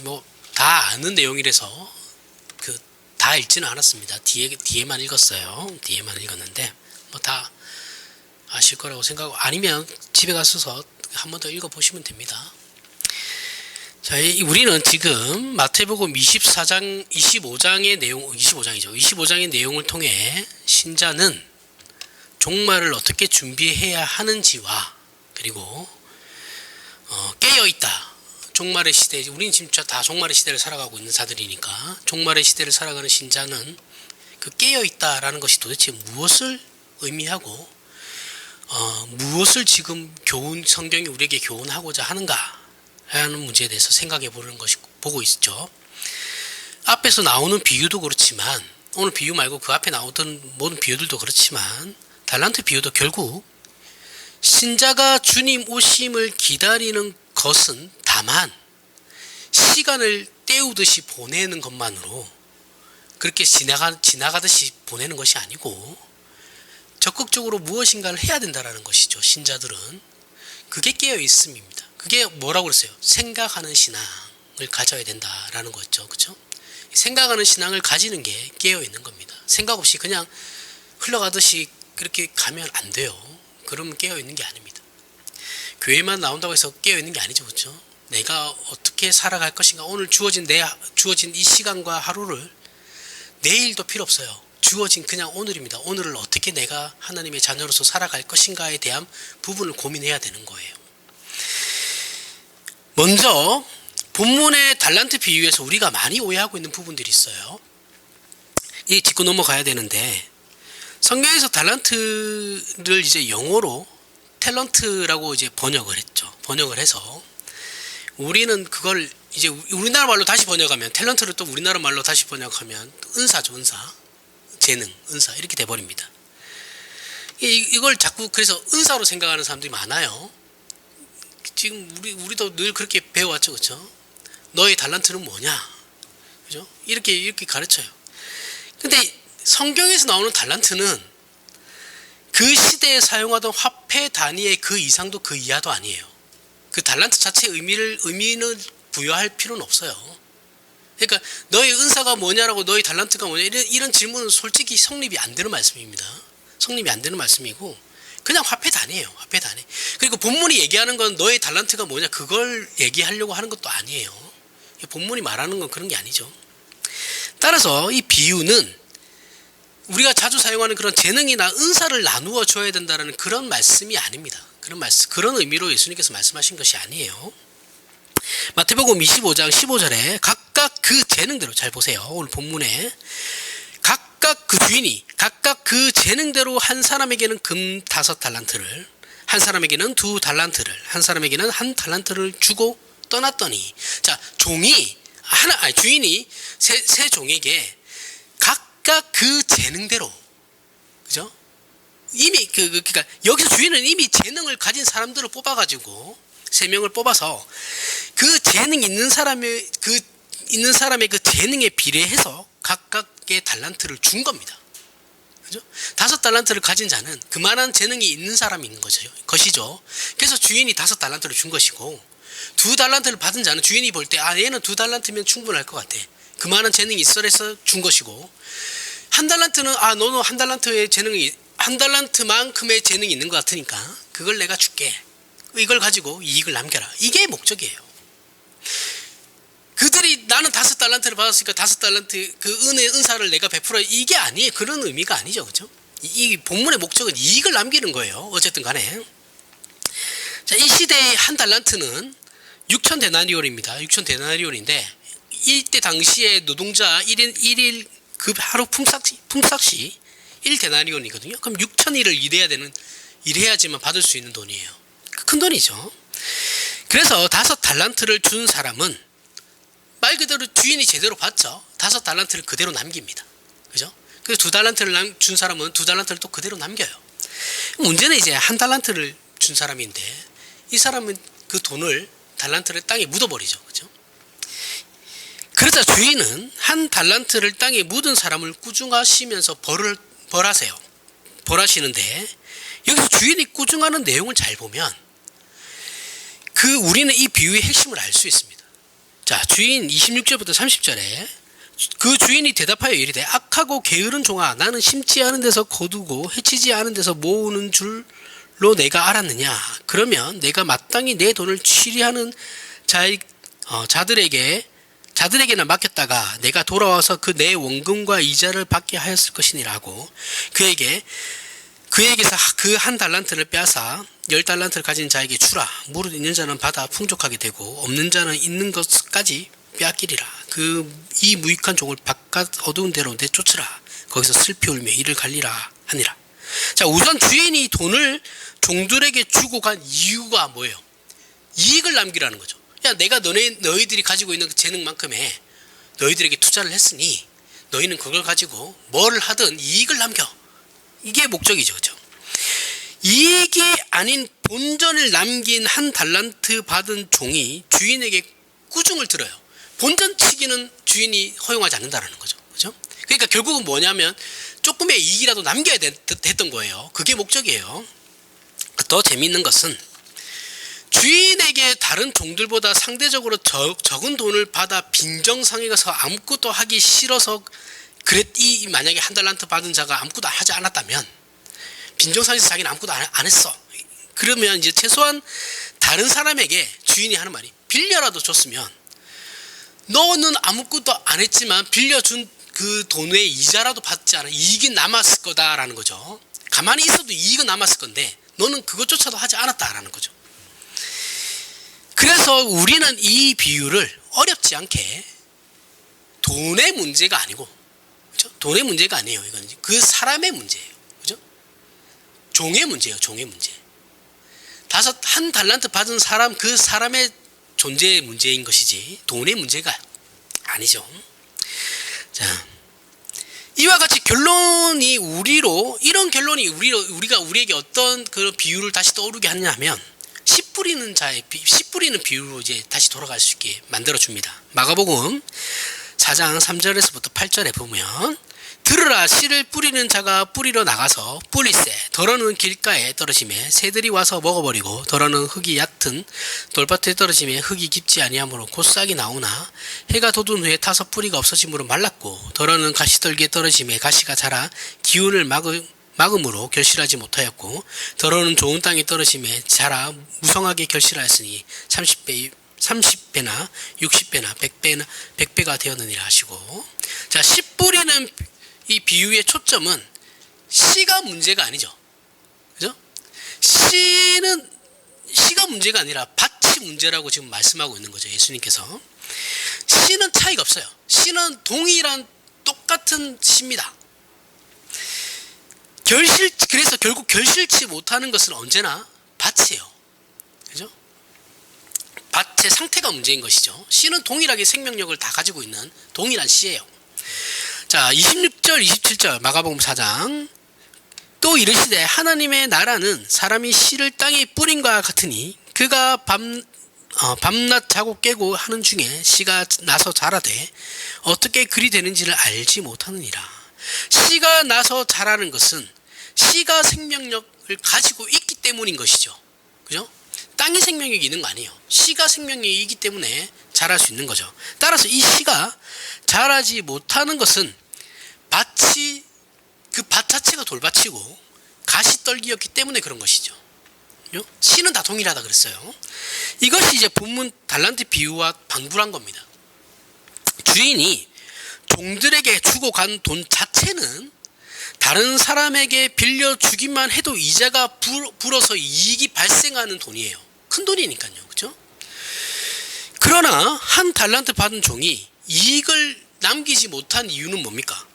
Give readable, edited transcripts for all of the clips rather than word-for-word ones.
뭐 다 아는 내용이라서 다 읽지는 않았습니다. 뒤에만 읽었어요. 뒤에만 읽었는데 뭐 다 아실 거라고 생각하고, 아니면 집에 가셔서 한 번 더 읽어보시면 됩니다. 자, 우리는 지금 마태복음 25장의 내용, 25장의 내용을 통해 신자는 종말을 어떻게 준비해야 하는지와, 그리고 깨어있다. 종말의 시대, 우리는 진짜 다 종말의 시대를 살아가고 있는 자들이니까 종말의 시대를 살아가는 신자는 그 깨어있다라는 것이 도대체 무엇을 의미하고 무엇을 지금 성경이 우리에게 교훈하고자 하는가 하는 문제에 대해서 생각해 보는 것이 보고 있죠. 앞에서 나오는 비유도 그렇지만, 오늘 비유 말고 그 앞에 나오던 모든 비유들도 그렇지만, 달란트 비유도 결국 신자가 주님 오심을 기다리는 것은 다만 시간을 때우듯이 보내는 것만으로, 그렇게 지나가듯이 보내는 것이 아니고 적극적으로 무엇인가를 해야 된다라는 것이죠. 신자들은 그게 깨어 있음입니다. 그게 뭐라고 그랬어요? 생각하는 신앙을 가져야 된다라는 거죠. 그렇죠? 생각하는 신앙을 가지는 게 깨어 있는 겁니다. 생각 없이 그냥 흘러가듯이 그렇게 가면 안 돼요. 그러면 깨어 있는 게 아닙니다. 교회만 나온다고 해서 깨어 있는 게 아니죠. 그렇죠? 내가 어떻게 살아갈 것인가, 오늘 주어진 이 시간과 하루를, 내일도 필요 없어요. 주어진 그냥 오늘입니다. 오늘을 어떻게 내가 하나님의 자녀로서 살아갈 것인가에 대한 부분을 고민해야 되는 거예요. 먼저 본문의 달란트 비유에서 우리가 많이 오해하고 있는 부분들이 있어요. 이 짚고 넘어가야 되는데, 성경에서 달란트를 이제 영어로 탤런트라고 이제 번역을 했죠. 번역을 해서 우리는 그걸 이제 우리나라 말로 다시 번역하면, 탤런트를 또 우리나라 말로 다시 번역하면 은사죠. 은사, 재능, 은사 이렇게 돼버립니다. 이걸 자꾸 그래서 은사로 생각하는 사람들이 많아요. 지금 우리도 늘 그렇게 배워왔죠. 그렇죠? 너의 달란트는 뭐냐? 그죠? 이렇게 가르쳐요. 근데 성경에서 나오는 달란트는 그 시대에 사용하던 화폐 단위의 그 이상도 그 이하도 아니에요. 그 달란트 자체의 의미는 부여할 필요는 없어요. 그러니까 너의 은사가 뭐냐라고, 너의 달란트가 뭐냐, 이런 질문은 솔직히 성립이 안 되는 말씀입니다. 성립이 안 되는 말씀이고, 그냥 화폐 단위예요. 화폐 단위. 그리고 본문이 얘기하는 건 너의 달란트가 뭐냐, 그걸 얘기하려고 하는 것도 아니에요. 본문이 말하는 건 그런 게 아니죠. 따라서 이 비유는 우리가 자주 사용하는 그런 재능이나 은사를 나누어 줘야 된다는 그런 말씀이 아닙니다. 그런 의미로 예수님께서 말씀하신 것이 아니에요. 마태복음 25장 15절에 각각 그 재능대로, 잘 보세요. 오늘 본문에 각각 그 주인이 각각 그 재능대로 한 사람에게는 금 5달란트를, 한 사람에게는 2달란트를, 한 사람에게는 1달란트를 주고 떠났더니, 자, 주인이 세 종에게 각각 그 재능대로, 그죠? 이미 그러니까 여기서 주인은 이미 재능을 가진 사람들을 뽑아가지고 3명을 뽑아서 그 재능 있는 사람의 그 재능에 비례해서 각각의 달란트를 준 겁니다. 그죠? 5달란트를 가진 자는 그만한 재능이 있는 사람이 있는 것이죠. 그래서 주인이 5달란트를 준 것이고, 2달란트를 받은 자는 주인이 볼 때, 얘는 2달란트면 충분할 것 같아, 그만한 재능이 있어서 준 것이고, 1달란트는 너는 1달란트의 재능이, 1달란트만큼의 재능이 있는 것 같으니까 그걸 내가 줄게, 이걸 가지고 이익을 남겨라, 이게 목적이에요. 그들이 나는 5달란트를 받았으니까 5달란트 그 은사를 내가 베풀어, 이게 아니에요. 그런 의미가 아니죠. 그죠? 이 본문의 목적은 이익을 남기는 거예요. 어쨌든 간에. 자, 이 시대의 1달란트는 6,000데나리온입니다. 6,000데나리온인데 이때 당시에 노동자 1일 그 하루 품삯이 1데나리온이거든요. 그럼 6,000일을 일해야지만 받을 수 있는 돈이에요. 큰 돈이죠. 그래서 5달란트를 준 사람은 말 그대로 주인이 제대로 받죠. 5달란트를 그대로 남깁니다. 그죠? 그래서 2달란트를 준 사람은 2달란트를 또 그대로 남겨요. 문제는 이제 1달란트를 준 사람인데, 이 사람은 그 돈을, 달란트를 땅에 묻어버리죠. 그죠? 그러자 주인은 1달란트를 땅에 묻은 사람을 꾸중하시면서 벌하시는데, 여기서 주인이 꾸중하는 내용을 잘 보면 우리는 이 비유의 핵심을 알 수 있습니다. 자, 주인 26절부터 30절에 그 주인이 대답하여 이르되 악하고 게으른 종아, 나는 심지 않은 데서 거두고 해치지 않은 데서 모으는 줄로 내가 알았느냐. 그러면 내가 마땅히 내 돈을 취리하는 자들에게나 맡겼다가 내가 돌아와서 그 내 원금과 이자를 받게 하였을 것이니라고 그에게서 그 한 달란트를 빼앗아 10달란트를 가진 자에게 주라. 무릇 있는 자는 받아 풍족하게 되고 없는 자는 있는 것까지 빼앗기리라. 이 무익한 종을 바깥 어두운 데로 내쫓으라. 거기서 슬피 울며 이를 갈리라 하니라. 자, 우선 주인이 돈을 종들에게 주고 간 이유가 뭐예요? 이익을 남기라는 거죠. 야, 내가 너희들이 가지고 있는 그 재능만큼의 너희들에게 투자를 했으니 너희는 그걸 가지고 뭘 하든 이익을 남겨. 이게 목적이죠. 그죠? 이익이 아닌 본전을 남긴 한 달란트 받은 종이 주인에게 꾸중을 들어요. 본전치기는 주인이 허용하지 않는다는 거죠. 그죠? 그러니까 결국은 뭐냐면 조금의 이익이라도 남겨야 됐던 거예요. 그게 목적이에요. 더 재미있는 것은 주인에게 다른 종들보다 상대적으로 적은 돈을 받아 빈정상에 가서 아무것도 하기 싫어서 만약에 한 달란트 받은 자가 아무것도 하지 않았다면, 빈정상에서 자기는 아무것도 안 했어. 그러면 이제 최소한 다른 사람에게 주인이 하는 말이 빌려라도 줬으면 너는 아무것도 안 했지만 빌려준 그 돈의 이자라도 받지 않아 이익이 남았을 거다라는 거죠. 가만히 있어도 이익은 남았을 건데 너는 그것조차도 하지 않았다라는 거죠. 그래서 우리는 이 비유를 어렵지 않게 돈의 문제가 아니고, 그렇죠? 돈의 문제가 아니에요. 이건 그 사람의 문제예요. 그죠? 종의 문제예요. 종의 문제. 한 달란트 받은 사람, 그 사람의 존재의 문제인 것이지 돈의 문제가 아니죠. 자, 이와 같이 우리가 우리에게 어떤 그 비유를 다시 떠오르게 하냐면 씨 뿌리는 비유로 이제 다시 돌아갈 수 있게 만들어 줍니다. 마가복음 4장 3절에서부터 8절에 보면 들으라, 씨를 뿌리는 자가 뿌리러 나가서 뿌리세 더러는 길가에 떨어지매 새들이 와서 먹어버리고 더러는 흙이 얕은 돌밭에 떨어지매 흙이 깊지 아니하므로 곧 싹이 나오나 해가 돋은 후에 타서 뿌리가 없어짐으로 말랐고 더러는 가시떨기에 떨어지매 가시가 자라 기운을 막음으로 결실하지 못하였고 더러는 좋은 땅에 떨어지매 자라 무성하게 결실하였으니 30배나 60배나 100배가 되었느니라 하시고, 자, 씨 뿌리는 이 비유의 초점은 씨가 문제가 아니죠. 그죠? 씨가 문제가 아니라 밭이 문제라고 지금 말씀하고 있는 거죠. 예수님께서. 씨는 차이가 없어요. 씨는 동일한 똑같은 씨입니다. 그래서 결국 결실치 못하는 것은 언제나 밭이에요. 그죠? 밭의 상태가 문제인 것이죠. 씨는 동일하게 생명력을 다 가지고 있는 동일한 씨예요. 자, 26절 27절 마가복음 4장 또 이르시되 하나님의 나라는 사람이 씨를 땅에 뿌린과 같으니 그가 밤낮 자고 깨고 하는 중에 씨가 나서 자라되 어떻게 그리 되는지를 알지 못하느니라. 씨가 나서 자라는 것은 씨가 생명력을 가지고 있기 때문인 것이죠. 그죠? 땅이 생명력이 있는 거 아니에요. 씨가 생명력이기 때문에 자랄 수 있는 거죠. 따라서 이 씨가 자라지 못하는 것은 그 밭 자체가 돌밭이고 가시떨기였기 때문에 그런 것이죠. 씨는 다 동일하다 그랬어요. 이것이 이제 본문 달란트 비유와 방불한 겁니다. 주인이 종들에게 주고 간 돈 자체는 다른 사람에게 빌려주기만 해도 이자가 불어서 이익이 발생하는 돈이에요. 큰 돈이니까요. 그렇죠? 그러나 한 달란트 받은 종이 이익을 남기지 못한 이유는 뭡니까?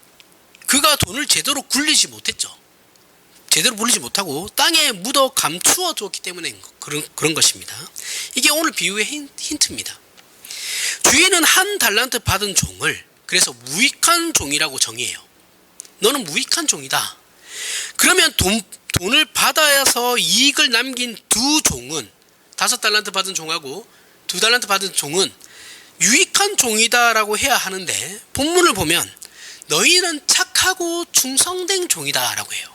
그가 돈을 제대로 굴리지 못했죠. 제대로 굴리지 못하고 땅에 묻어 감추어 두었기 때문에 그런 것입니다. 이게 오늘 비유의 힌트입니다. 주인은 한 달란트 받은 종을 그래서 무익한 종이라고 정의해요. 너는 무익한 종이다. 그러면 돈을 받아서 이익을 남긴 두 종은 5달란트 받은 종하고 2달란트 받은 종은 유익한 종이다라고 해야 하는데 본문을 보면 너희는 착하고 충성된 종이다라고 해요.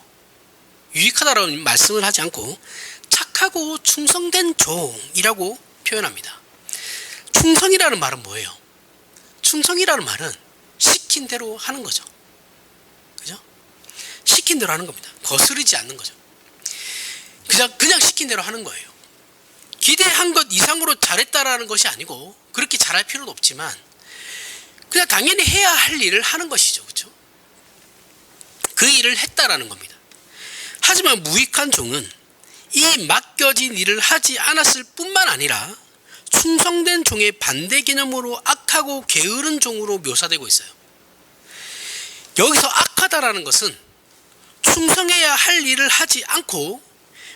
유익하다라고 말씀을 하지 않고 착하고 충성된 종이라고 표현합니다. 충성이라는 말은 뭐예요? 충성이라는 말은 시킨 대로 하는 거죠. 그죠? 시킨 대로 하는 겁니다. 거스르지 않는 거죠. 그냥 시킨 대로 하는 거예요. 기대한 것 이상으로 잘했다라는 것이 아니고 그렇게 잘할 필요도 없지만 그냥 당연히 해야 할 일을 하는 것이죠. 그렇죠? 그 일을 했다라는 겁니다. 하지만 무익한 종은 이 맡겨진 일을 하지 않았을 뿐만 아니라 충성된 종의 반대 개념으로 악하고 게으른 종으로 묘사되고 있어요. 여기서 악하다라는 것은 충성해야 할 일을 하지 않고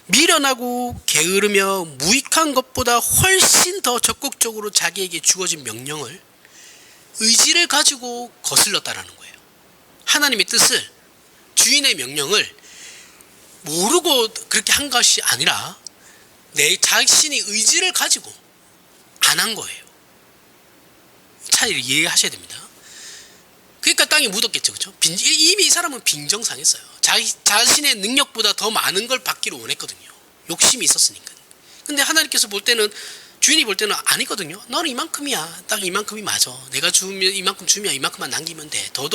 미련하고 게으르며 무익한 것보다 훨씬 더 적극적으로 자기에게 주어진 명령을 의지를 가지고 거슬렀다라는 거예요. 하나님의 뜻을, 주인의 명령을 모르고 그렇게 한 것이 아니라 내 자신이 의지를 가지고 안 한 거예요. 차이를 이해하셔야 됩니다. 그러니까 땅에 묻었겠죠. 그렇죠? 이미 이 사람은 빈정상했어요. 자신의 능력보다 더 많은 걸 받기를 원했거든요. 욕심이 있었으니까. 근데 하나님께서 볼 때는, 주인이 볼 때는 아니거든요. 너는 이만큼이야. 딱 이만큼이 맞아. 내가 주면 이만큼 주면 이만큼만 남기면 돼. 더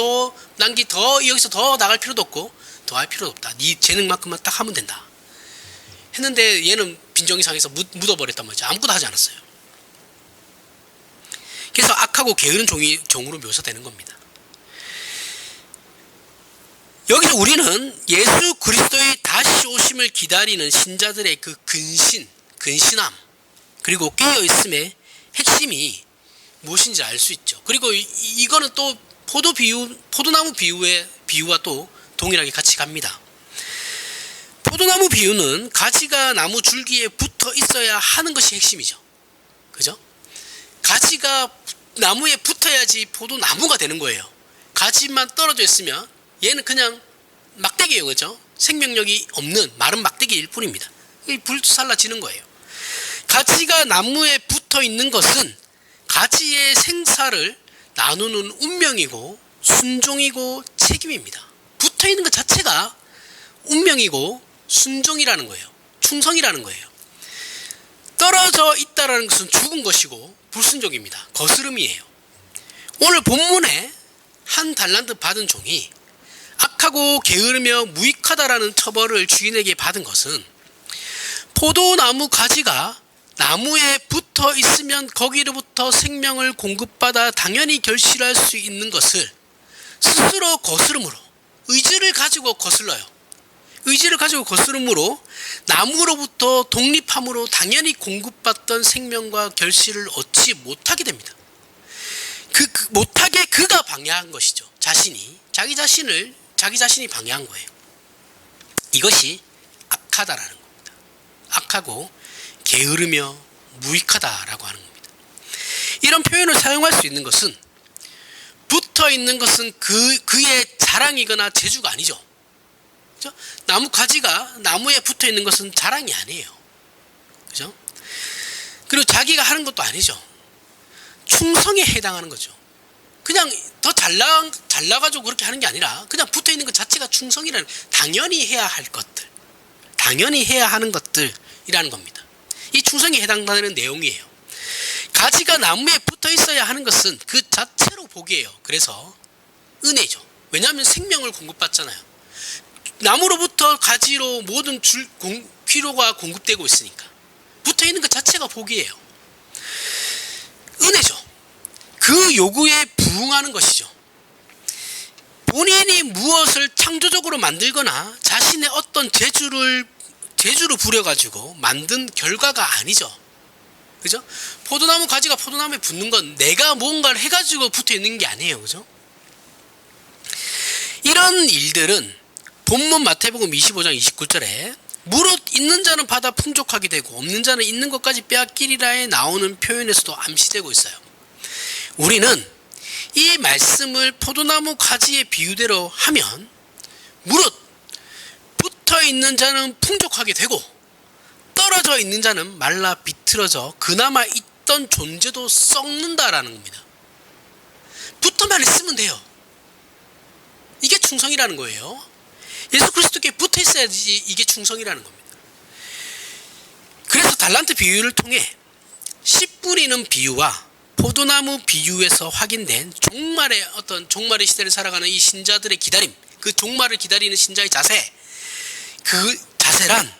여기서 더 나갈 필요도 없고 더 할 필요도 없다. 네 재능만큼만 딱 하면 된다. 했는데 얘는 빈정이 상해서 묻어버렸단 말이죠. 아무것도 하지 않았어요. 그래서 악하고 게으른 종으로 묘사되는 겁니다. 여기서 우리는 예수 그리스도의 다시 오심을 기다리는 신자들의 그 근신함, 그리고 깨어있음의 핵심이 무엇인지 알 수 있죠. 그리고 이거는 또 포도나무 비유와 또 동일하게 같이 갑니다. 포도나무 비유는 가지가 나무 줄기에 붙어 있어야 하는 것이 핵심이죠. 그죠? 가지가 나무에 붙어야지 포도나무가 되는 거예요. 가지만 떨어져 있으면 얘는 그냥 막대기예요. 그죠? 생명력이 없는 마른 막대기일 뿐입니다. 불살라지는 거예요. 가지가 나무에 붙어 있는 것은 가지의 생사를 나누는 운명이고 순종이고 책임입니다. 붙어 있는 것 자체가 운명이고 순종이라는 거예요. 충성이라는 거예요. 떨어져 있다라는 것은 죽은 것이고 불순종입니다. 거스름이에요. 오늘 본문에 한 달란트 받은 종이 악하고 게으르며 무익하다라는 처벌을 주인에게 받은 것은 포도나무 가지가 나무에 붙어 있으면 거기로부터 생명을 공급받아 당연히 결실할 수 있는 것을 스스로 거스름으로, 의지를 가지고 거슬러요. 의지를 가지고 거스름으로 나무로부터 독립함으로 당연히 공급받던 생명과 결실을 얻지 못하게 됩니다. 못하게 그가 방해한 것이죠. 자기 자신이 방해한 거예요. 이것이 악하다라는 겁니다. 악하고 게으르며 무익하다라고 하는 겁니다. 이런 표현을 사용할 수 있는 것은 붙어 있는 것은 그의 자랑이거나 재주가 아니죠. 그죠? 나무 가지가 나무에 붙어 있는 것은 자랑이 아니에요. 그죠? 그리고 자기가 하는 것도 아니죠. 충성에 해당하는 거죠. 그냥 더 잘나가지고 그렇게 하는 게 아니라 그냥 붙어 있는 것 자체가 충성이라는, 당연히 해야 할 것들, 당연히 해야 하는 것들이라는 겁니다. 이 충성에 해당되는 내용이에요. 가지가 나무에 붙어 있어야 하는 것은 그 자체로 복이에요. 그래서 은혜죠. 왜냐하면 생명을 공급받잖아요. 나무로부터 가지로 모든 필요가 공급되고 있으니까 붙어 있는 것 자체가 복이에요. 은혜죠. 그 요구에 부응하는 것이죠. 본인이 무엇을 창조적으로 만들거나 자신의 어떤 재주를 부려가지고 만든 결과가 아니죠. 그죠? 포도나무 가지가 포도나무에 붙는 건 내가 뭔가를 해가지고 붙어 있는 게 아니에요. 그죠? 이런 일들은 본문 마태복음 25장 29절에 무릇 있는 자는 받아 풍족하게 되고 없는 자는 있는 것까지 빼앗기리라에 나오는 표현에서도 암시되고 있어요. 우리는 이 말씀을 포도나무 가지의 비유대로 하면 무릇 붙어 있는 자는 풍족하게 되고 떨어져 있는 자는 말라 비틀어져 그나마 있던 존재도 썩는다라는 겁니다. 붙어만 있으면 돼요. 이게 충성이라는 거예요. 예수 그리스도께 붙어 있어야지 이게 충성이라는 겁니다. 그래서 달란트 비유를 통해 씨 뿌리는 비유와 포도나무 비유에서 확인된 종말의 시대를 살아가는 이 신자들의 기다림, 그 종말을 기다리는 신자의 자세, 그 자세란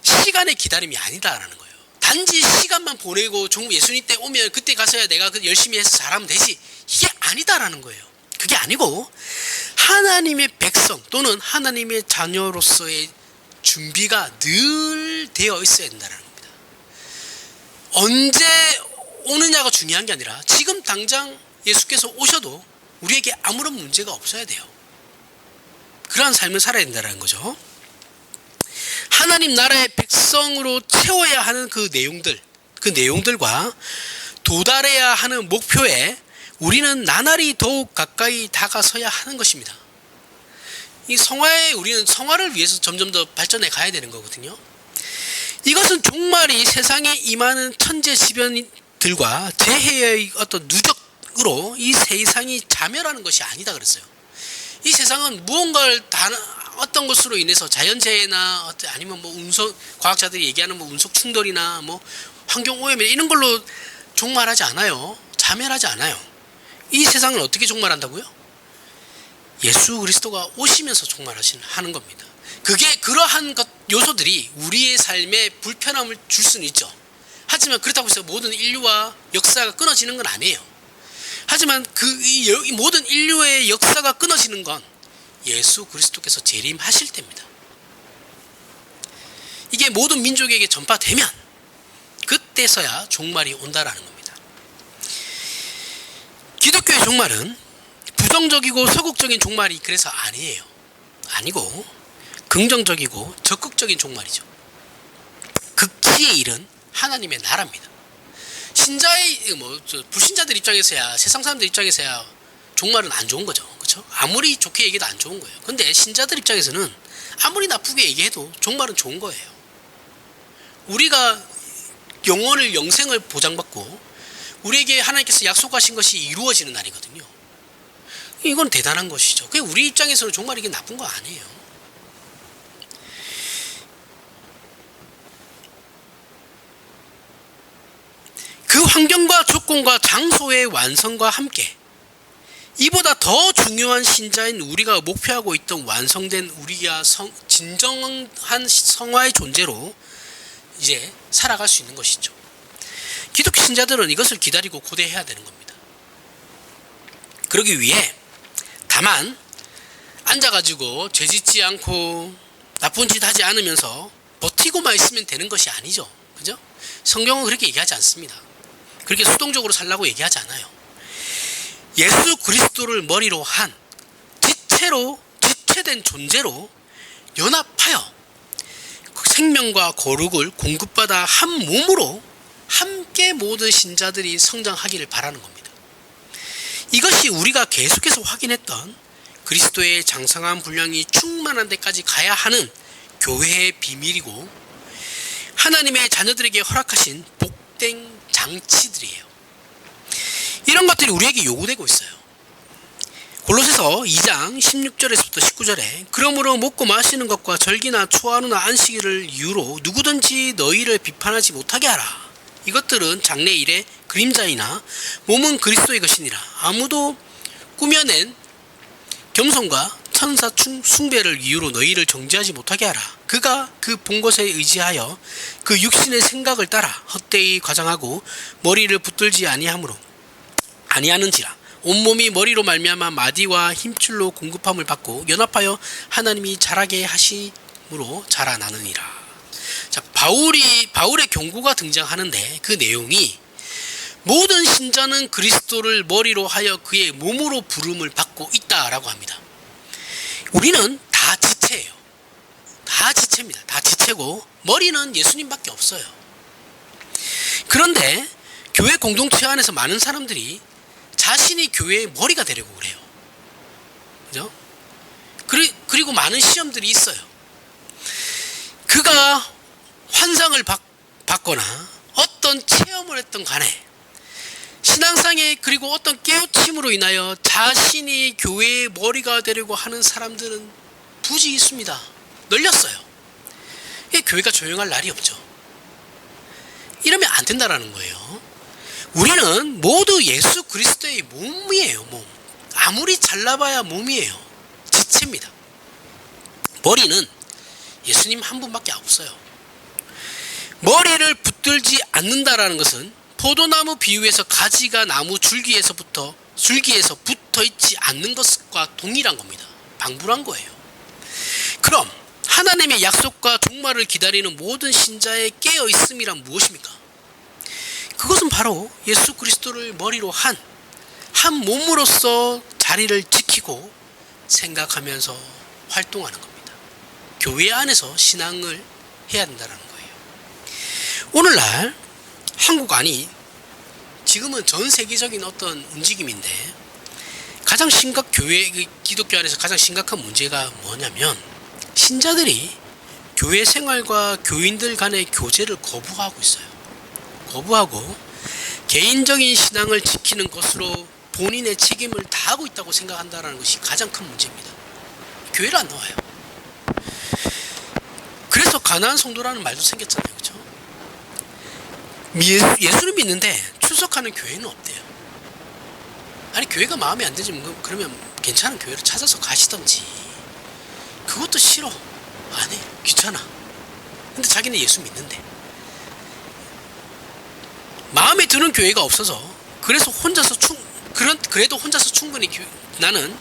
시간의 기다림이 아니다라는 거예요. 단지 시간만 보내고 예수님 때 오면 그때 가서야 내가 열심히 해서 잘하면 되지, 이게 아니다라는 거예요. 그게 아니고 하나님의 백성 또는 하나님의 자녀로서의 준비가 늘 되어 있어야 된다는 겁니다. 언제 오느냐가 중요한 게 아니라 지금 당장 예수께서 오셔도 우리에게 아무런 문제가 없어야 돼요. 그러한 삶을 살아야 된다는 거죠. 하나님 나라의 백성으로 채워야 하는 그 내용들과 도달해야 하는 목표에 우리는 나날이 더욱 가까이 다가서야 하는 것입니다. 우리는 성화를 위해서 점점 더 발전해 가야 되는 거거든요. 이것은 종말이 세상에 임하는 천재지변들과 재해의 어떤 누적으로 이 세상이 자멸하는 것이 아니다 그랬어요. 이 세상은 무언가를 어떤 것으로 인해서 자연재해나 아니면 과학자들이 얘기하는 운석 충돌이나 환경 오염 이런 걸로 종말하지 않아요. 자멸하지 않아요. 이 세상을 어떻게 종말한다고요? 예수 그리스도가 오시면서 종말하는 겁니다. 그러한 요소들이 우리의 삶에 불편함을 줄 수는 있죠. 하지만 그렇다고 해서 모든 인류와 역사가 끊어지는 건 아니에요. 하지만 이 모든 인류의 역사가 끊어지는 건 예수 그리스도께서 재림하실 때입니다. 이게 모든 민족에게 전파되면 그때서야 종말이 온다라는 겁니다. 기독교의 종말은 부정적이고 소극적인 종말이 그래서 아니고 긍정적이고 적극적인 종말이죠. 극치에 이른 하나님의 나라입니다. 불신자들 입장에서야, 세상 사람들 입장에서야 종말은 안 좋은 거죠. 그렇죠? 아무리 좋게 얘기해도 안 좋은 거예요. 근데 신자들 입장에서는 아무리 나쁘게 얘기해도 종말은 좋은 거예요. 우리가 영생을 보장받고 우리에게 하나님께서 약속하신 것이 이루어지는 날이거든요. 이건 대단한 것이죠. 그게 우리 입장에서는 종말이 이게 나쁜 거 아니에요. 그 환경과 조건과 장소의 완성과 함께 이보다 더 중요한 신자인 우리가 목표하고 있던 완성된 우리가 진정한 성화의 존재로 이제 살아갈 수 있는 것이죠. 기독교 신자들은 이것을 기다리고 고대해야 되는 겁니다. 그러기 위해 다만 앉아가지고 죄짓지 않고 나쁜 짓 하지 않으면서 버티고만 있으면 되는 것이 아니죠. 그죠? 성경은 그렇게 얘기하지 않습니다. 그렇게 수동적으로 살라고 얘기하지 않아요. 예수 그리스도를 머리로 한 지체된 존재로 연합하여 생명과 거룩을 공급받아 한 몸으로 함께 모든 신자들이 성장하기를 바라는 겁니다. 이것이 우리가 계속해서 확인했던 그리스도의 장성한 분량이 충만한 데까지 가야 하는 교회의 비밀이고 하나님의 자녀들에게 허락하신 복된 장치들이에요. 이런 것들이 우리에게 요구되고 있어요. 골로새서 2장 16절에서부터 19절에 그러므로 먹고 마시는 것과 절기나 초하루나 안식일을 이유로 누구든지 너희를 비판하지 못하게 하라. 이것들은 장래 일의 그림자이나 몸은 그리스도의 것이니라. 아무도 꾸며낸 겸손과 천사 숭배를 이유로 너희를 정죄하지 못하게 하라. 그가 그 본 것에 의지하여 그 육신의 생각을 따라 헛되이 과장하고 머리를 붙들지 아니하는지라. 온몸이 머리로 말미암아 마디와 힘줄로 공급함을 받고 연합하여 하나님이 자라게 하심으로 자라나느니라. 자, 바울의 경고가 등장하는데 그 내용이 모든 신자는 그리스도를 머리로 하여 그의 몸으로 부름을 받고 있다라고 합니다. 우리는 다 지체예요. 다 지체입니다. 다 지체고 머리는 예수님밖에 없어요. 그런데 교회 공동체 안에서 많은 사람들이 자신이 교회의 머리가 되려고 그래요. 그죠? 그리고 많은 시험들이 있어요. 그가 환상을 받거나 어떤 체험을 했던 간에 신앙상에 그리고 어떤 깨우침으로 인하여 자신이 교회의 머리가 되려고 하는 사람들은 부지 있습니다. 널렸어요. 교회가 조용할 날이 없죠. 이러면 안 된다라는 거예요. 우리는 모두 예수 그리스도의 몸이에요. 몸. 아무리 잘나봐야 몸이에요. 지체입니다. 머리는 예수님 한 분밖에 없어요. 머리를 붙들지 않는다라는 것은 포도나무 비유에서 가지가 나무 줄기에서 붙어있지 않는 것과 동일한 겁니다. 방불한 거예요. 그럼 하나님의 약속과 종말을 기다리는 모든 신자의 깨어있음이란 무엇입니까? 그것은 바로 예수 그리스도를 머리로 한 몸으로서 자리를 지키고 생각하면서 활동하는 겁니다. 교회 안에서 신앙을 해야 된다는 거예요. 오늘날 한국 아니 지금은 전 세계적인 어떤 움직임인데 가장 기독교 안에서 가장 심각한 문제가 뭐냐면 신자들이 교회 생활과 교인들 간의 교제를 거부하고 있어요. 거부하고 개인적인 신앙을 지키는 것으로 본인의 책임을 다하고 있다고 생각한다는 것이 가장 큰 문제입니다. 교회를 안 나와요. 그래서 가난한 성도라는 말도 생겼잖아요. 그렇죠? 예수를 믿는데 출석하는 교회는 없대요. 아니 교회가 마음에 안 들지 그러면 괜찮은 교회를 찾아서 가시던지. 그것도 싫어. 안 해. 귀찮아. 근데 자기는 예수 믿는데 마음에 드는 교회가 없어서 그래도 혼자서 충분히 나는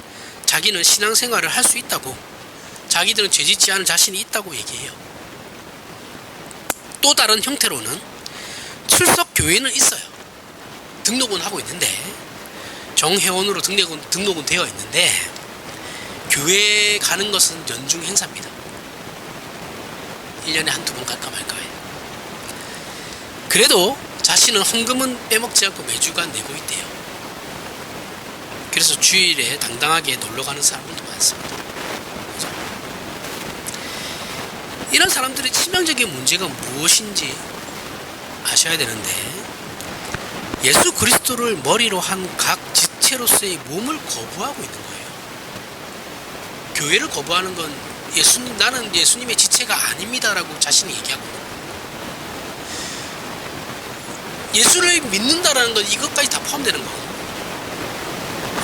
자기는 신앙생활을 할 수 있다고 자기들은 죄짓지 않은 자신이 있다고 얘기해요. 또 다른 형태로는 출석 교회는 있어요. 등록은 하고 있는데 정회원으로 등록은 되어 있는데 교회에 가는 것은 연중 행사입니다. 1년에 한두 번 갈까 말까요. 그래도 자신은 헌금은 빼먹지 않고 매주간 내고 있대요. 그래서 주일에 당당하게 놀러가는 사람들도 많습니다. 그렇죠? 이런 사람들의 치명적인 문제가 무엇인지 아셔야 되는데 예수 그리스도를 머리로 한 각 지체로서의 몸을 거부하고 있는 거예요. 교회를 거부하는 건 나는 예수님의 지체가 아닙니다라고 자신이 얘기하고 있는 거예요. 예수를 믿는다라는 건 이것까지 다 포함되는 거예요.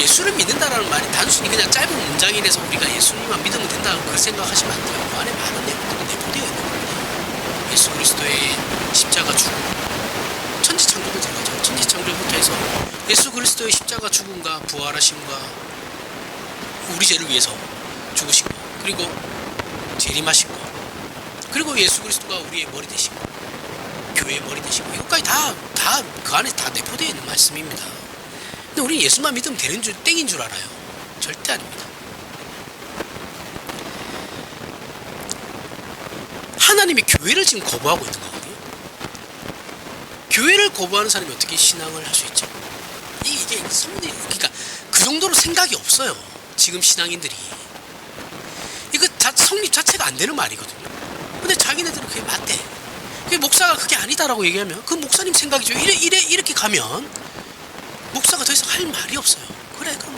예수를 믿는다라는 말이 단순히 그냥 짧은 문장이라서 우리가 예수님만 믿으면 된다고 그렇게 생각하시면 안 돼요. 그 안에 많은 내용들이 내포되어 있는 겁니다. 예수 그리스도의 십자가 죽음, 천지창조도 들어가죠. 천지창조부터 해서 예수 그리스도의 십자가 죽음과 부활하심과 우리 죄를 위해서 죽으신 거, 그리고 재림하신 거, 그리고 예수 그리스도가 우리의 머리 되신 거, 교회의 머리 되신 거, 이것까지 다 그 안에 다 내포되어 있는 말씀입니다. 근데 우리 예수만 믿으면 되는 줄 땡인 줄 알아요. 절대 아닙니다. 하나님이 교회를 지금 거부하고 있는 거거든요. 교회를 거부하는 사람이 어떻게 신앙을 할 수 있죠? 이게 그러니까 그 정도로 생각이 없어요. 지금 신앙인들이. 이거 성립 자체가 안 되는 말이거든요. 근데 자기네들은 그게 맞대. 목사가 그게 아니다라고 얘기하면 그 목사님 생각이죠. 이렇게 가면 목사가 더 이상 할 말이 없어요. 그래, 그럼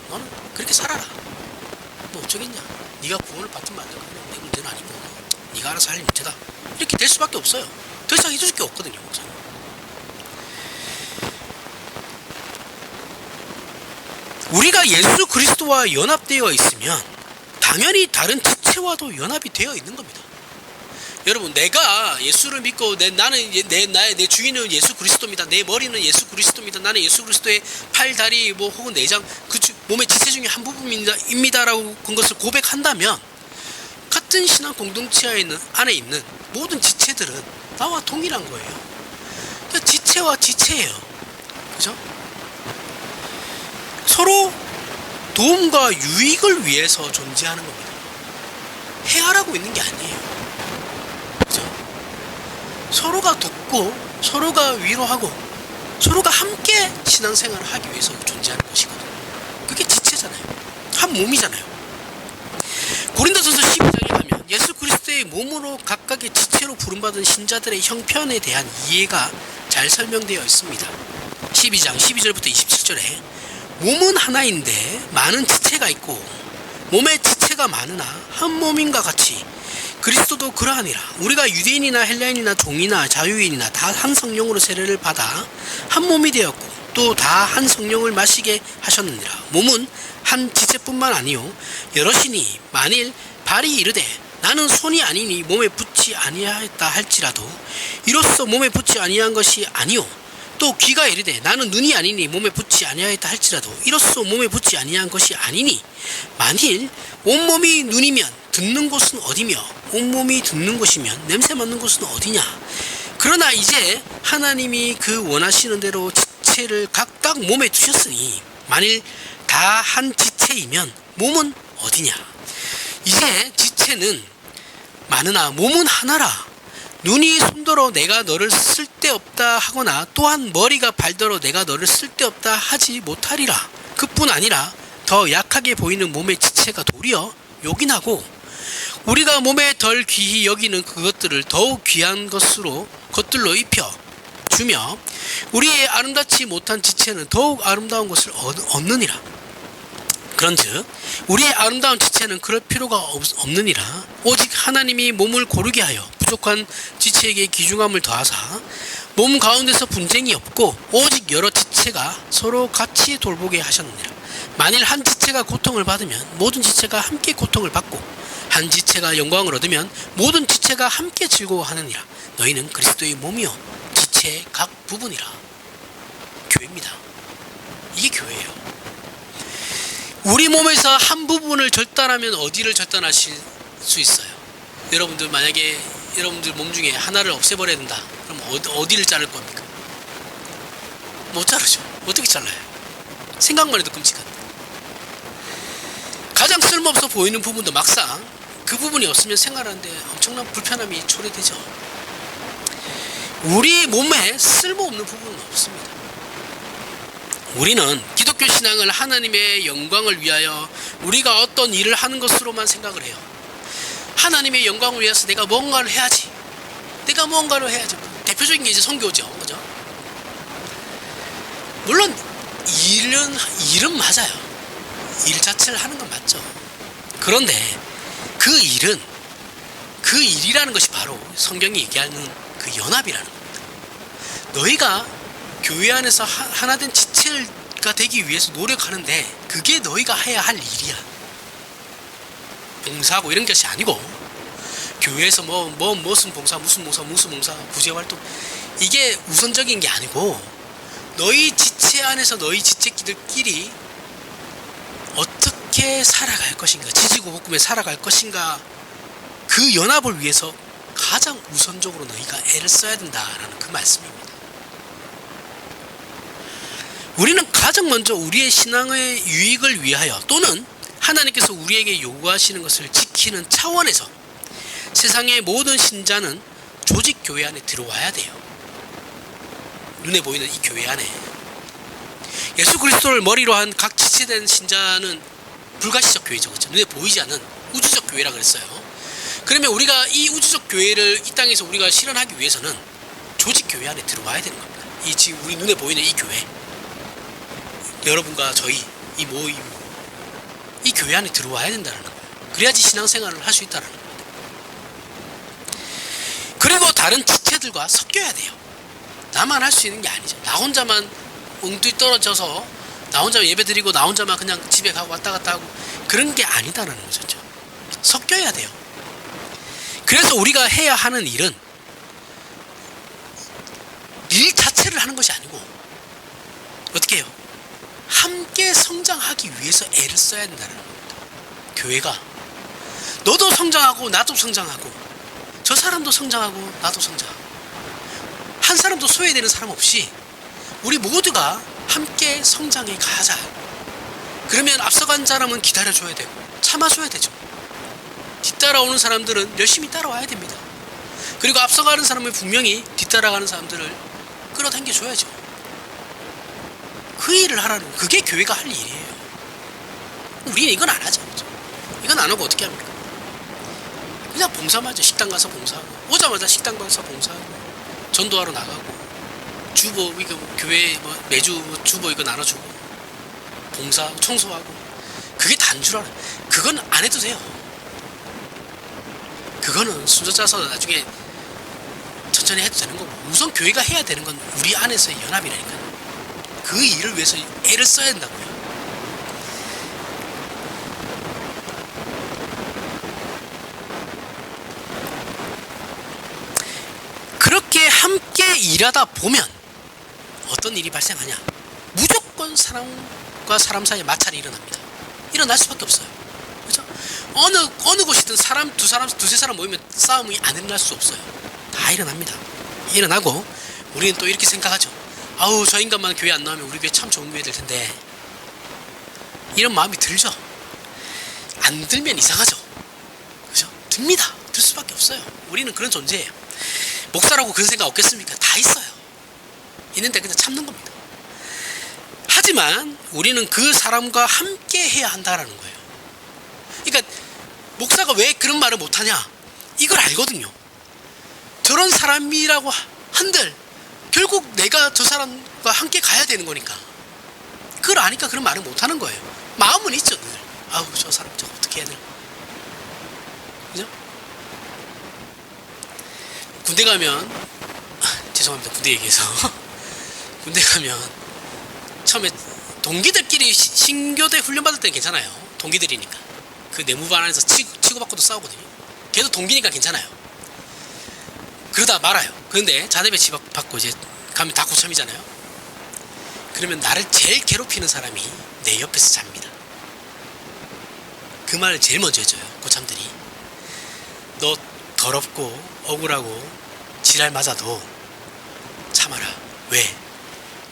너는 그렇게 살아라. 뭐 어쩌겠냐. 네가 구원을 받든 말든 내 문제는 아니고 네가 알아서 할 문제다. 이렇게 될 수밖에 없어요. 더 이상 해줄 게 없거든요. 목사는. 우리가 예수 그리스도와 연합되어 있으면 당연히 다른 지체와도 연합이 되어 있는 겁니다. 여러분, 내가 예수를 믿고 내 주인은 예수 그리스도입니다. 내 머리는 예수 그리스도입니다. 나는 예수 그리스도의 팔, 다리, 혹은 내장, 몸의 지체 중에 한 부분입니다라고 그것을 고백한다면 같은 신앙 공동체 안에 있는 모든 지체들은 나와 동일한 거예요. 그러니까 지체와 지체예요. 그죠? 서로 도움과 유익을 위해서 존재하는 겁니다. 해하라고 있는 게 아니에요. 서로가 돕고 서로가 위로하고 서로가 함께 신앙생활을 하기 위해서 존재하는 것이거든요. 그게 지체잖아요. 한 몸이잖아요. 고린도전서 12장에 가면 예수 그리스도의 몸으로 각각의 지체로 부름받은 신자들의 형편에 대한 이해가 잘 설명되어 있습니다. 12장 12절부터 27절에 몸은 하나인데 많은 지체가 있고 몸에 지체가 많으나 한 몸인과 같이 그리스도도 그러하니라. 우리가 유대인이나 헬라인이나 종이나 자유인이나 다 한 성령으로 세례를 받아 한 몸이 되었고 또 다 한 성령을 마시게 하셨느니라. 몸은 한 지체뿐만 아니요 여럿이니 만일 발이 이르되 나는 손이 아니니 몸에 붙지 아니하였다 할지라도 이로써 몸에 붙지 아니한 것이 아니요 또 귀가 이르되 나는 눈이 아니니 몸에 붙지 아니하였다 할지라도 이로써 몸에 붙지 아니한 것이 아니니 만일 온몸이 눈이면 듣는 곳은 어디며 온몸이 듣는 곳이면 냄새 맡는 곳은 어디냐. 그러나 이제 하나님이 그 원하시는 대로 지체를 각각 몸에 두셨으니 만일 다 한 지체이면 몸은 어디냐. 이제 지체는 많으나 몸은 하나라. 눈이 손더러 내가 너를 쓸데없다 하거나 또한 머리가 발더러 내가 너를 쓸데없다 하지 못하리라. 그뿐 아니라 더 약하게 보이는 몸의 지체가 도리어 요긴하고 우리가 몸에 덜 귀히 여기는 그것들을 더욱 귀한 것들로 입혀 주며 우리의 아름답지 못한 지체는 더욱 아름다운 것을 얻느니라. 그런즉 우리의 아름다운 지체는 그럴 필요가 없느니라. 오직 하나님이 몸을 고르게 하여 부족한 지체에게 귀중함을 더하사 몸 가운데서 분쟁이 없고 오직 여러 지체가 서로 같이 돌보게 하셨느니라. 만일 한 지체가 고통을 받으면 모든 지체가 함께 고통을 받고 한 지체가 영광을 얻으면 모든 지체가 함께 즐거워하느니라. 너희는 그리스도의 몸이요 지체의 각 부분이라. 교회입니다. 이게 교회예요. 우리 몸에서 한 부분을 절단하면 어디를 절단하실 수 있어요? 여러분들 만약에 여러분들 몸 중에 하나를 없애버려야 된다. 그럼 어디를 자를 겁니까? 못 자르죠. 어떻게 잘라요? 생각만 해도 끔찍한데. 가장 쓸모없어 보이는 부분도 막상 그 부분이 없으면 생활하는데 엄청난 불편함이 초래되죠. 우리 몸에 쓸모없는 부분은 없습니다. 우리는 기독교 신앙을 하나님의 영광을 위하여 우리가 어떤 일을 하는 것으로만 생각을 해요. 하나님의 영광을 위해서 내가 뭔가를 해야지. 대표적인 게 이제 선교죠. 그죠? 물론 일은 맞아요. 일 자체를 하는 건 맞죠. 그런데 그 일이라는 것이 바로 성경이 얘기하는 그 연합이라는 겁니다. 너희가 교회 안에서 하나된 지체가 되기 위해서 노력하는데 그게 너희가 해야 할 일이야. 봉사하고 이런 것이 아니고 교회에서 무슨 봉사 구제활동 이게 우선적인 게 아니고 너희 지체 안에서 너희 지체끼들끼리 어떻게 살아갈 것인가, 지지고 볶으며 살아갈 것인가, 그 연합을 위해서 가장 우선적으로 너희가 애를 써야 된다라는 그 말씀입니다. 우리는 가장 먼저 우리의 신앙의 유익을 위하여 또는 하나님께서 우리에게 요구하시는 것을 지키는 차원에서 세상의 모든 신자는 조직 교회 안에 들어와야 돼요. 눈에 보이는 이 교회 안에 예수 그리스도를 머리로 한 각 지체된 신자는 불가시적 교회죠. 그렇죠? 눈에 보이지 않는 우주적 교회라 그랬어요. 그러면 우리가 이 우주적 교회를 이 땅에서 우리가 실현하기 위해서는 조직 교회 안에 들어와야 되는 겁니다. 이 지금 우리 눈에 보이는 이 교회, 여러분과 저희 이 모임, 이 교회 안에 들어와야 된다는 거예요. 그래야지 신앙생활을 할 수 있다는 겁니다. 그리고 다른 지체들과 섞여야 돼요. 나만 할 수 있는 게 아니죠. 나 혼자만 엉뚱히 떨어져서 나 혼자 예배드리고 나 혼자만 그냥 집에 가고 왔다 갔다 하고 그런 게 아니다라는 거죠. 섞여야 돼요. 그래서 우리가 해야 하는 일은 일 자체를 하는 것이 아니고 어떻게 해요? 함께 성장하기 위해서 애를 써야 된다는 겁니다. 교회가 너도 성장하고 나도 성장하고 저 사람도 성장하고 나도 성장하고 한 사람도 소외되는 사람 없이 우리 모두가 함께 성장해 가자. 그러면 앞서간 사람은 기다려줘야 되고 참아줘야 되죠. 뒤따라오는 사람들은 열심히 따라와야 됩니다. 그리고 앞서가는 사람은 분명히 뒤따라가는 사람들을 끌어당겨줘야죠. 그 일을 하라는 거. 그게 교회가 할 일이에요. 우리는 이건 안 하죠. 그렇죠? 이건 안 하고 어떻게 합니까? 그냥 봉사만 하죠. 식당 가서 봉사하고 오자마자 식당 가서 봉사하고 전도하러 나가고 주보 이거 교회 매주 주보 이거 나눠주고 봉사하고 청소하고 그게 단줄 알아. 그건 안 해도 돼요. 그거는 순서 짜서 나중에 천천히 해도 되는 거고, 우선 교회가 해야 되는 건 우리 안에서의 연합이라니까요. 그 일을 위해서 애를 써야 된다고요. 그렇게 함께 일하다 보면 어떤 일이 발생하냐? 무조건 사람과 사람 사이에 마찰이 일어납니다. 일어날 수밖에 없어요. 그렇죠? 어느 곳이든 두세 사람 모이면 싸움이 안 일어날 수 없어요. 다 일어납니다. 일어나고 우리는 또 이렇게 생각하죠. 아우, 저 인간만 교회 안 나오면 우리 교회 참 좋은 교회 될 텐데. 이런 마음이 들죠. 안 들면 이상하죠. 그죠? 듭니다. 들 수밖에 없어요. 우리는 그런 존재예요. 목사라고 그런 생각 없겠습니까? 다 있어요. 있는데 그냥 참는 겁니다. 하지만 우리는 그 사람과 함께 해야 한다라는 거예요. 그러니까 목사가 왜 그런 말을 못하냐? 이걸 알거든요. 저런 사람이라고 한들 결국 내가 저 사람과 함께 가야 되는 거니까. 그걸 아니까 그런 말을 못하는 거예요. 마음은 있죠, 늘. 아우, 저 사람 저거 어떻게 해야 되나. 그죠? 군대 가면 죄송합니다, 군대 얘기해서. 군대 가면 처음에 동기들끼리 신교대 훈련 받을 때는 괜찮아요. 동기들이니까. 그 내무반 안에서 치고받고도 싸우거든요. 걔도 동기니까 괜찮아요. 그러다 말아요. 그런데 자대 배치 받고 이제 가면 다 고참이잖아요. 그러면 나를 제일 괴롭히는 사람이 내 옆에서 잡니다. 그 말을 제일 먼저 해줘요, 고참들이. 너 더럽고 억울하고 지랄 맞아도 참아라. 왜?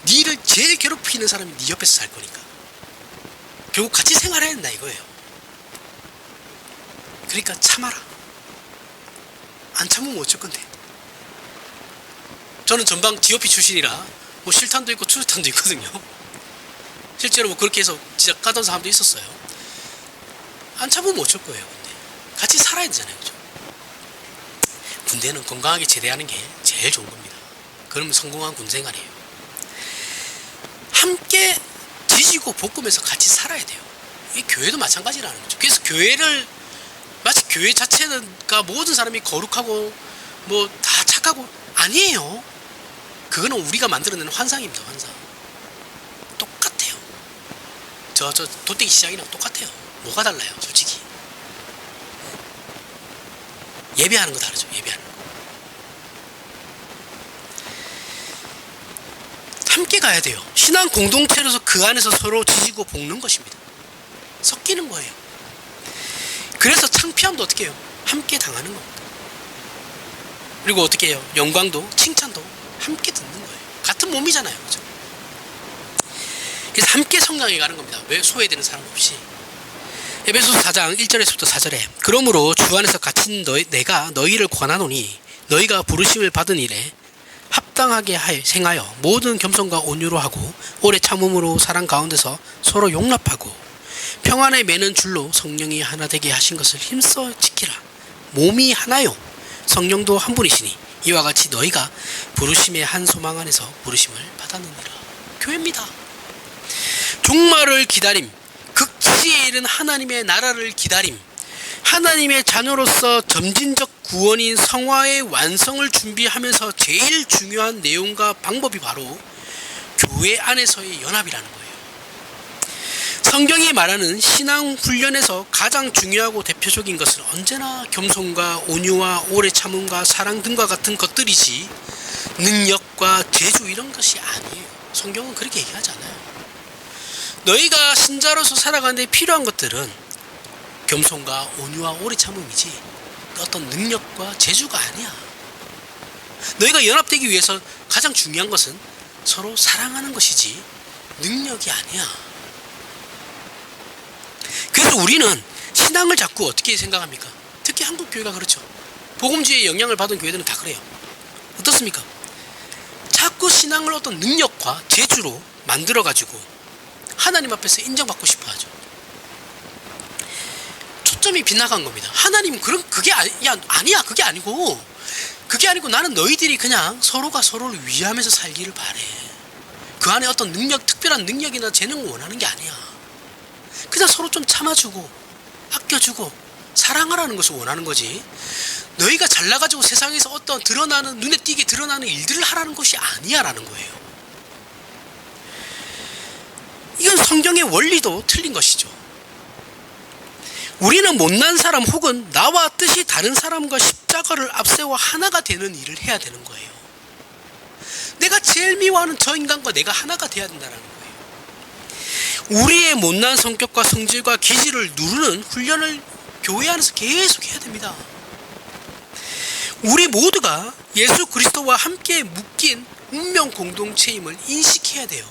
니를 제일 괴롭히는 사람이 네 옆에서 살 거니까. 결국 같이 생활해야 된다 이거예요. 그러니까 참아라. 안 참으면 어쩔 건데. 저는 전방 GOP 출신이라 뭐 실탄도 있고 투수탄도 있거든요. 실제로 뭐 그렇게 해서 진짜 까던 사람도 있었어요. 안 참으면 어쩔 거예요. 근데 같이 살아야 되잖아요. 그죠? 군대는 건강하게 제대하는 게 제일 좋은 겁니다. 그러면 성공한 군 생활이에요. 함께 지지고 볶으면서 같이 살아야 돼요. 이 교회도 마찬가지라는 거죠. 그래서 교회를 마치 교회 자체가 모든 사람이 거룩하고 뭐 다 착하고 아니에요. 그거는 우리가 만들어내는 환상입니다. 환상. 똑같아요. 저 도떼기 시장이랑 똑같아요. 뭐가 달라요, 솔직히. 예배하는 거 다르죠. 예배하는 거. 함께 가야 돼요. 신앙 공동체로서 그 안에서 서로 지지고 볶는 것입니다. 섞이는 거예요. 그래서 창피함도 어떻게 해요? 함께 당하는 겁니다. 그리고 어떻게 해요? 영광도 칭찬도 함께 듣는 거예요. 같은 몸이잖아요. 그렇죠? 그래서 함께 성장해 가는 겁니다. 왜? 소외되는 사람 없이. 에베소서 4장 1절에서부터 4절에 그러므로 주 안에서 갇힌 내가 너희를 권하노니 너희가 부르심을 받은 일에 합당하게 행하여 모든 겸손과 온유로 하고 오래 참음으로 사랑 가운데서 서로 용납하고 평안에 매는 줄로 성령이 하나 되게 하신 것을 힘써 지키라. 몸이 하나요 성령도 한 분이시니 이와 같이 너희가 부르심의 한 소망 안에서 부르심을 받았느니라. 교회입니다. 종말을 기다림, 극치에 이른 하나님의 나라를 기다림, 하나님의 자녀로서 점진적 구원인 성화의 완성을 준비하면서 제일 중요한 내용과 방법이 바로 교회 안에서의 연합이라는 거예요. 성경이 말하는 신앙 훈련에서 가장 중요하고 대표적인 것은 언제나 겸손과 온유와 오래 참음과 사랑 등과 같은 것들이지 능력과 재주 이런 것이 아니에요. 성경은 그렇게 얘기하지 않아요. 너희가 신자로서 살아가는 데 필요한 것들은 겸손과 온유와 오래 참음이지 어떤 능력과 재주가 아니야. 너희가 연합되기 위해서 가장 중요한 것은 서로 사랑하는 것이지 능력이 아니야. 그래서 우리는 신앙을 자꾸 어떻게 생각합니까? 특히 한국 교회가 그렇죠. 복음주의의 영향을 받은 교회들은 다 그래요. 어떻습니까? 자꾸 신앙을 어떤 능력과 재주로 만들어가지고 하나님 앞에서 인정받고 싶어 하죠. 초점이 빗나간 겁니다. 하나님은 그게 아니야. 그게 아니고 나는 너희들이 그냥 서로가 서로를 위하면서 살기를 바래. 그 안에 어떤 특별한 능력이나 재능을 원하는 게 아니야. 그냥 서로 좀 참아주고 아껴주고 사랑하라는 것을 원하는 거지. 너희가 잘나가지고 세상에서 어떤 드러나는, 눈에 띄게 드러나는 일들을 하라는 것이 아니야 라는 거예요. 이건 성경의 원리도 틀린 것이죠. 우리는 못난 사람 혹은 나와 뜻이 다른 사람과 십자가를 앞세워 하나가 되는 일을 해야 되는 거예요. 내가 제일 미워하는 저 인간과 내가 하나가 돼야 된다는 거예요. 우리의 못난 성격과 성질과 기질을 누르는 훈련을 교회 안에서 계속 해야 됩니다. 우리 모두가 예수 그리스도와 함께 묶인 운명 공동체임을 인식해야 돼요.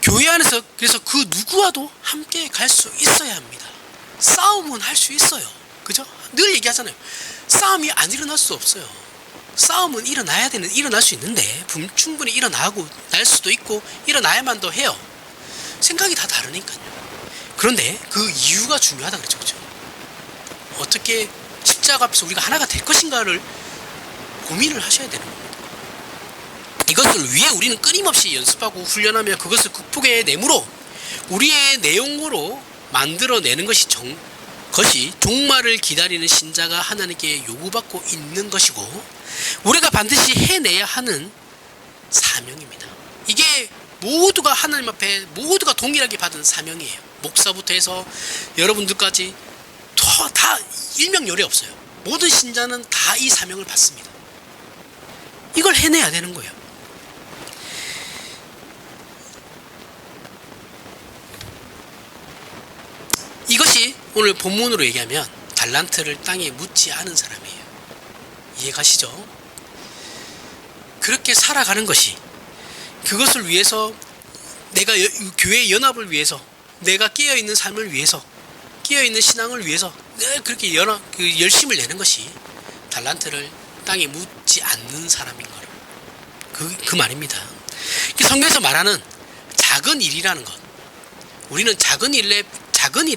교회 안에서 그래서 그 누구와도 함께 갈 수 있어야 합니다. 싸움은 할 수 있어요. 그죠? 늘 얘기하잖아요. 싸움이 안 일어날 수 없어요. 싸움은 일어날 수 있는데 충분히 일어나고 날 수도 있고 일어나야만 더 해요. 생각이 다 다르니까요. 그런데 그 이유가 중요하다 그랬죠. 그죠? 어떻게 십자가 앞에서 우리가 하나가 될 것인가를 고민을 하셔야 되는 겁니다. 이것을 위해 우리는 끊임없이 연습하고 훈련하며 그것을 극복의 내무로 우리의 내용으로 만들어내는 것이 종말을 기다리는 신자가 하나님께 요구받고 있는 것이고 우리가 반드시 해내야 하는 사명입니다. 이게 모두가 하나님 앞에 모두가 동일하게 받은 사명이에요. 목사부터 해서 여러분들까지 다 일명열이 없어요. 모든 신자는 다 이 사명을 받습니다. 이걸 해내야 되는 거예요. 이것이 오늘 본문으로 얘기하면 달란트를 땅에 묻지 않은 사람이에요. 이해가시죠? 그렇게 살아가는 것이 그것을 위해서 내가 교회의 연합을 위해서 내가 깨어있는 삶을 위해서 깨어있는 신앙을 위해서 그렇게 열심을 내는 것이 달란트를 땅에 묻지 않는 사람인 거예요. 그 말입니다. 성경에서 말하는 작은 일이라는 것, 우리는 작은 일에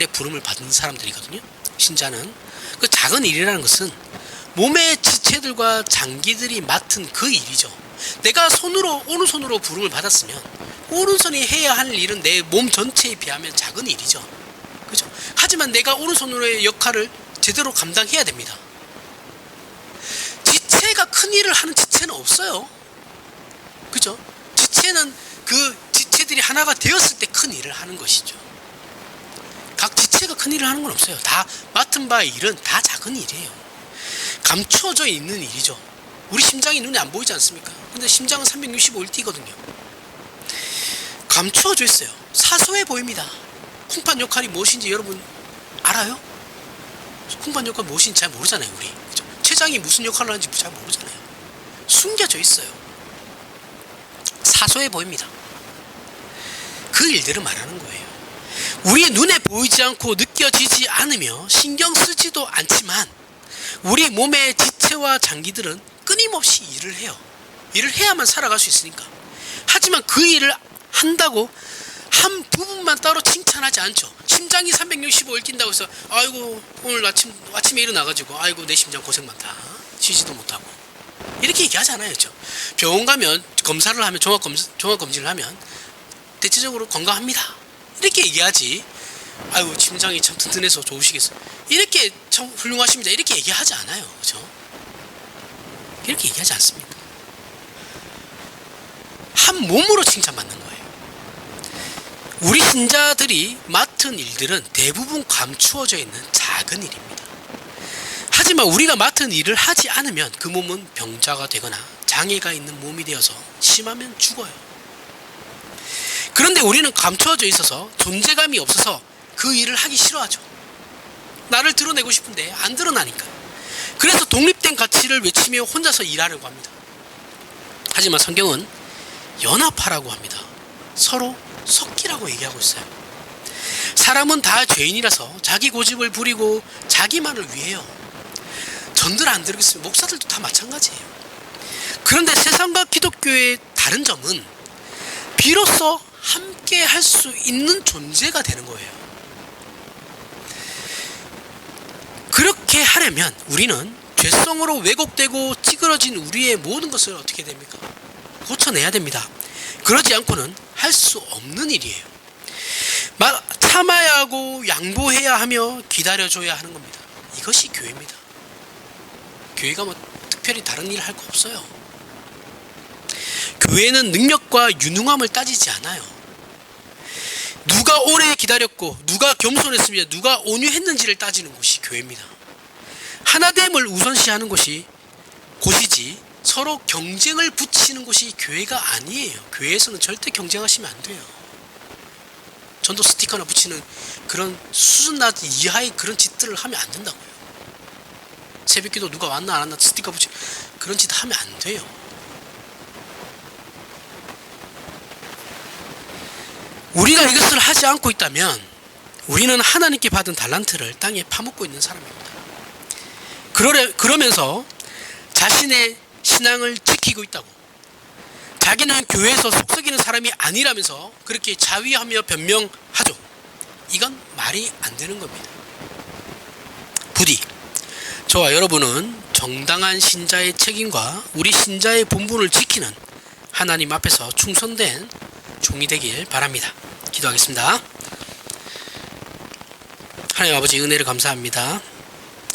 부름을 받는 사람들이거든요. 신자는 그 작은 일이라는 것은 몸의 지체들과 장기들이 맡은 그 일이죠. 내가 오른손으로 부름을 받았으면 오른손이 해야 할 일은 내 몸 전체에 비하면 작은 일이죠. 그죠? 하지만 내가 오른손으로의 역할을 제대로 감당해야 됩니다. 지체가 큰 일을 하는 지체는 없어요. 그죠? 지체는 그 지체들이 하나가 되었을 때 큰 일을 하는 것이죠. 각 지체가 큰 일을 하는 건 없어요. 다 맡은 바의 일은 다 작은 일이에요. 감추어져 있는 일이죠. 우리 심장이 눈에 안 보이지 않습니까? 근데 심장은 365일 뛰거든요. 감추어져 있어요. 사소해 보입니다. 콩팥 역할이 무엇인지 여러분 알아요? 콩팥 역할 무엇인지 잘 모르잖아요. 우리 그죠? 췌장이 무슨 역할을 하는지 잘 모르잖아요. 숨겨져 있어요. 사소해 보입니다. 그 일들을 말하는 거예요. 우리 눈에 보이지 않고 느껴지지 않으며 신경 쓰지도 않지만 우리 몸의 지체와 장기들은 끊임없이 일을 해요. 일을 해야만 살아갈 수 있으니까. 하지만 그 일을 한다고 한 부분만 따로 칭찬하지 않죠. 심장이 365일 뛴다고 해서 아이고 오늘 아침에 일어나가지고 아이고 내 심장 고생 많다. 쉬지도 못하고 이렇게 얘기하지 않아요. 그렇죠? 병원 가면 검사를 하면 종합검진을 하면 대체적으로 건강합니다. 이렇게 얘기하지. 아이고 심장이 참 튼튼해서 좋으시겠어요. 이렇게 참 훌륭하십니다. 이렇게 얘기하지 않아요. 그렇죠? 이렇게 얘기하지 않습니다. 한 몸으로 칭찬받는 거예요. 우리 신자들이 맡은 일들은 대부분 감추어져 있는 작은 일입니다. 하지만 우리가 맡은 일을 하지 않으면 그 몸은 병자가 되거나 장애가 있는 몸이 되어서 심하면 죽어요. 그런데 우리는 감추어져 있어서 존재감이 없어서 그 일을 하기 싫어하죠. 나를 드러내고 싶은데 안 드러나니까. 그래서 독립된 가치를 외치며 혼자서 일하려고 합니다. 하지만 성경은 연합하라고 합니다. 서로 섞이라고 얘기하고 있어요. 사람은 다 죄인이라서 자기 고집을 부리고 자기만을 위해요. 전들 안 들으겠으면 목사들도 다 마찬가지예요. 그런데 세상과 기독교의 다른 점은 비로소 함께 할 수 있는 존재가 되는 거예요. 그렇게 하려면 우리는 죄성으로 왜곡되고 찌그러진 우리의 모든 것을 어떻게 됩니까? 고쳐내야 됩니다. 그러지 않고는 할 수 없는 일이에요. 참아야 하고 양보해야 하며 기다려줘야 하는 겁니다. 이것이 교회입니다. 교회가 뭐 특별히 다른 일을 할 거 없어요. 교회는 능력과 유능함을 따지지 않아요. 누가 오래 기다렸고 누가 겸손했으며 누가 온유했는지를 따지는 곳이 교회입니다. 하나됨을 우선시하는 곳이지 서로 경쟁을 붙이는 곳이 교회가 아니에요. 교회에서는 절대 경쟁하시면 안 돼요. 전도 스티커나 붙이는 그런 수준 낮은 이하의 그런 짓들을 하면 안 된다고요. 새벽기도 누가 왔나 안 왔나 스티커 붙이는 그런 짓 하면 안 돼요. 우리가 이것을 하지 않고 있다면 우리는 하나님께 받은 달란트를 땅에 파묻고 있는 사람입니다. 그러면서 자신의 신앙을 지키고 있다고, 자기는 교회에서 속썩이는 사람이 아니라면서 그렇게 자위하며 변명하죠. 이건 말이 안 되는 겁니다. 부디 저와 여러분은 정당한 신자의 책임과 우리 신자의 본분을 지키는 하나님 앞에서 충성된 종이 되길 바랍니다. 기도하겠습니다. 하나님 아버지, 은혜를 감사합니다.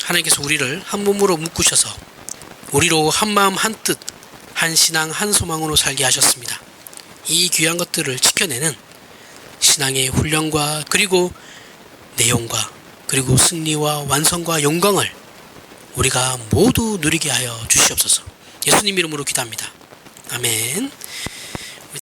하나님께서 우리를 한 몸으로 묶으셔서 우리로 한 마음 한 뜻 한 신앙 한 소망으로 살게 하셨습니다. 이 귀한 것들을 지켜내는 신앙의 훈련과 그리고 내용과 그리고 승리와 완성과 영광을 우리가 모두 누리게 하여 주시옵소서. 예수님 이름으로 기도합니다. 아멘.